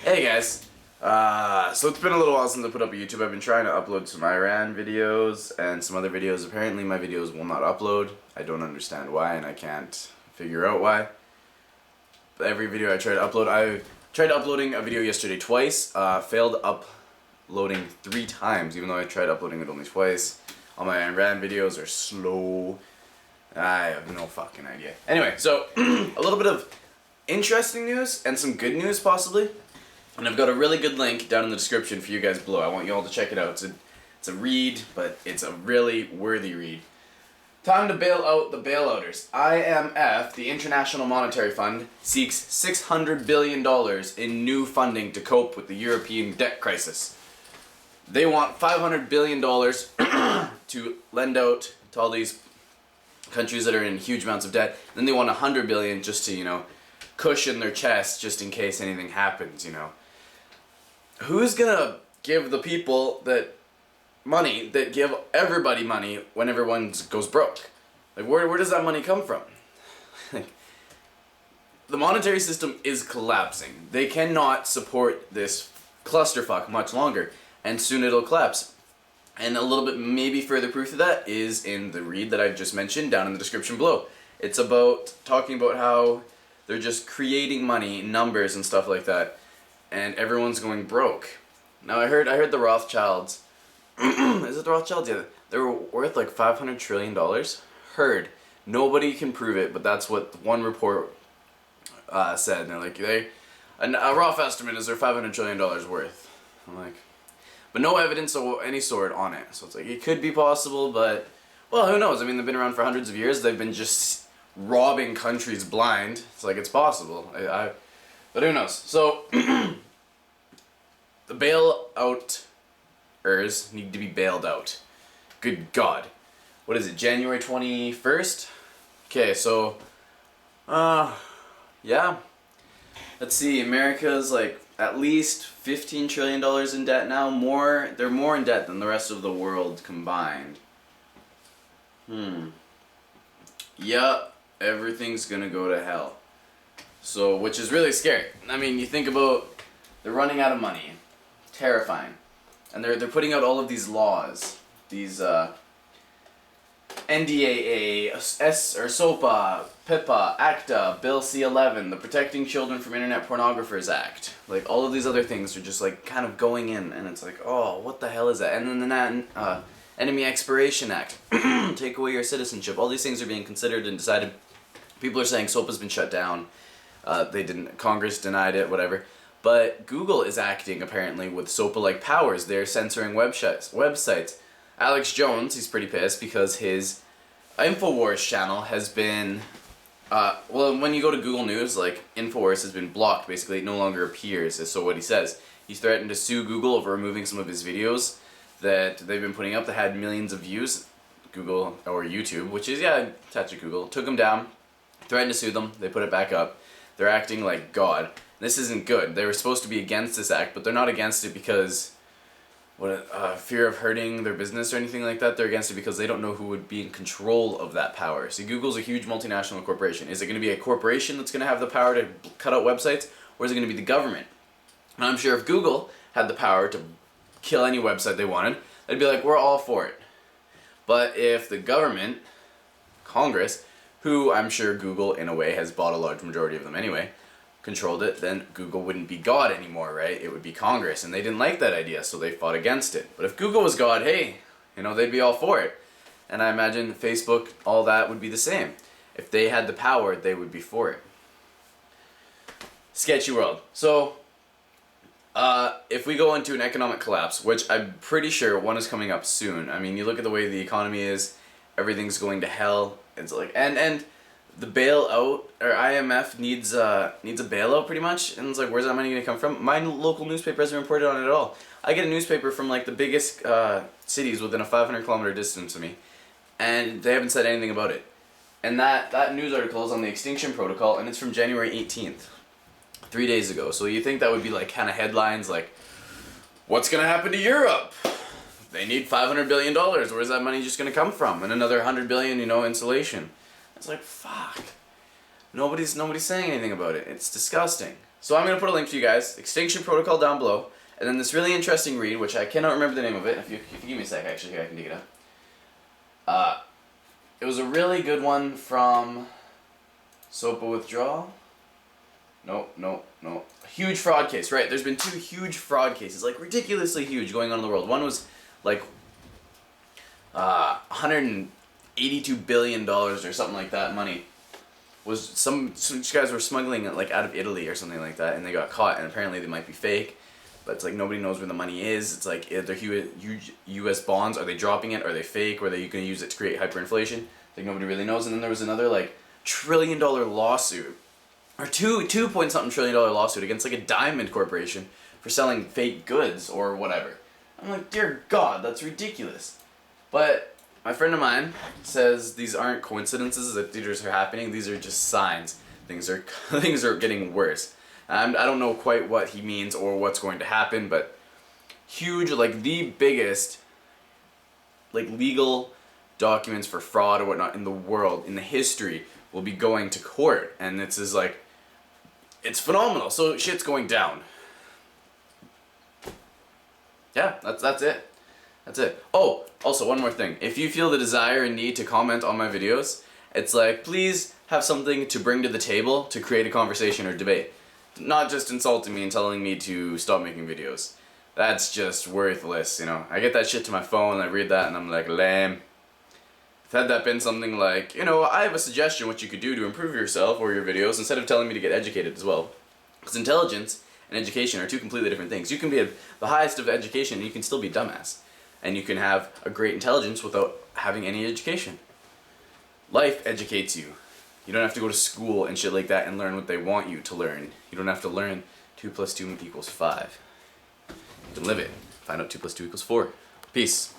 Hey guys, so it's been a little while since I put up a YouTube. I've been trying to upload some Iran videos and some other videos. Apparently my videos will not upload. I don't understand why and I can't figure out why. Every video I try to upload, I tried uploading a video yesterday twice, failed uploading 3 times even though I tried uploading it only twice. All my Iran videos are slow. I have no fucking idea. Anyway, so a little bit of interesting news and some good news possibly. And I've got a really good link down in the description for you guys below. I want you all to check it out. It's a read, but it's a really worthy read. Time to bail out the bailouters. IMF, the International Monetary Fund, seeks $600 billion in new funding to cope with the European debt crisis. They want $500 billion to lend out to all these countries that are in huge amounts of debt. Then they want $100 billion just to, cushion their chest just in case anything happens, Who's gonna give the people that money, that give everybody money when everyone goes broke? Like, where does that money come from? The monetary system is collapsing. They cannot support this clusterfuck much longer, and soon it'll collapse. And a little bit, maybe further proof of that is in the read that I've just mentioned down in the description below. It's about talking about how they're just creating money, numbers and stuff like that, and everyone's going broke. Now I heard the Rothschilds, is it the Rothschilds? Yeah, they're worth like $500 trillion. Heard. Nobody can prove it, but that's what one report said. And they're like, a rough estimate is they're $500 trillion worth. I'm like, but no evidence of any sort on it. So it's like, it could be possible, but, well, who knows? I mean, they've been around for hundreds of years. They've been just robbing countries blind. It's like, it's possible. But who knows? So, the bailouters need to be bailed out. Good God. What is it, January 21st? Okay, so, yeah. Let's see, America's like at least $15 trillion in debt now. They're more in debt than the rest of the world combined. Yeah, everything's gonna go to hell. So, which is really scary. I mean, you think about, they're running out of money. Terrifying. And they're putting out all of these laws. These, NDAA, SOPA, PIPA, ACTA, Bill C-11, the Protecting Children from Internet Pornographers Act. Like, all of these other things are just, like, kind of going in, and it's like, oh, what the hell is that? And then the Enemy Expiration Act, take away your citizenship. All these things are being considered and decided. People are saying SOPA's been shut down. Congress denied it, whatever. But Google is acting, apparently, with SOPA-like powers. They're censoring websites. Alex Jones, he's pretty pissed because his InfoWars channel has been, well, when you go to Google News, like, InfoWars has been blocked, basically. It no longer appears, so what he says. He's threatened to sue Google over removing some of his videos that they've been putting up that had millions of views. Google, or YouTube, which is, yeah, attached to Google, took them down, threatened to sue them, they put it back up. They're acting like God. This isn't good. They were supposed to be against this act, but they're not against it because fear of hurting their business or anything like that. They're against it because they don't know who would be in control of that power. See, Google's a huge multinational corporation. Is it going to be a corporation that's going to have the power to cut out websites, or is it going to be the government? And I'm sure if Google had the power to kill any website they wanted, they'd be like, we're all for it. But if the government, Congress, who I'm sure Google, in a way, has bought a large majority of them anyway, controlled it, then Google wouldn't be God anymore, right? It would be Congress, and they didn't like that idea, so they fought against it. But if Google was God, hey, they'd be all for it. And I imagine Facebook, all that would be the same. If they had the power, they would be for it. Sketchy world. So, if we go into an economic collapse, which I'm pretty sure one is coming up soon. I mean, you look at the way the economy is, everything's going to hell. It's like, and the bailout, or IMF needs a bailout pretty much, and it's like, where's that money going to come from? My local newspaper hasn't reported on it at all. I get a newspaper from like the biggest cities within a 500-kilometer distance of me, and they haven't said anything about it. And that news article is on the Extinction Protocol, and it's from January 18th, 3 days ago. So you think that would be like kind of headlines like, what's going to happen to Europe? They need $500 billion. Where's that money just going to come from? And another $100 billion, insulation. It's like, fuck. Nobody's saying anything about it. It's disgusting. So I'm going to put a link for you guys, Extinction Protocol down below, and then this really interesting read, which I cannot remember the name of it. If you give me a sec, actually, here, I can dig it up. It was a really good one from SOPA Withdrawal. No. Huge fraud case, right? There's been 2 huge fraud cases, like ridiculously huge, going on in the world. One was like $182 billion or something like that money. Was some guys were smuggling it like out of Italy or something like that, and they got caught, and apparently they might be fake, but it's like nobody knows where the money is. It's like, they're huge U.S. bonds. Are they dropping it? Are they fake? Or are they going to use it to create hyperinflation? Like, nobody really knows. And then there was another like $1 trillion lawsuit, or two point something $1 trillion lawsuit against like a diamond corporation for selling fake goods or whatever. I'm like, dear God, that's ridiculous. But my friend of mine says these aren't coincidences that these are happening. These are just signs. Things are getting worse. I don't know quite what he means or what's going to happen, but huge, like the biggest, like legal documents for fraud or whatnot in the world, in the history, will be going to court, and this is like, it's phenomenal. So shit's going down. Yeah, that's it. That's it. Oh, also one more thing. If you feel the desire and need to comment on my videos, it's like, please have something to bring to the table to create a conversation or debate. Not just insulting me and telling me to stop making videos. That's just worthless, you know. I get that shit to my phone, I read that, and I'm like, lame. Had that been something like, you know, I have a suggestion what you could do to improve yourself or your videos, instead of telling me to get educated as well. Because intelligence and education are 2 completely different things. You can be the highest of education and you can still be dumbass. And you can have a great intelligence without having any education. Life educates you. You don't have to go to school and shit like that and learn what they want you to learn. You don't have to learn 2 + 2 = 5. You can live it. Find out 2 + 2 = 4. Peace.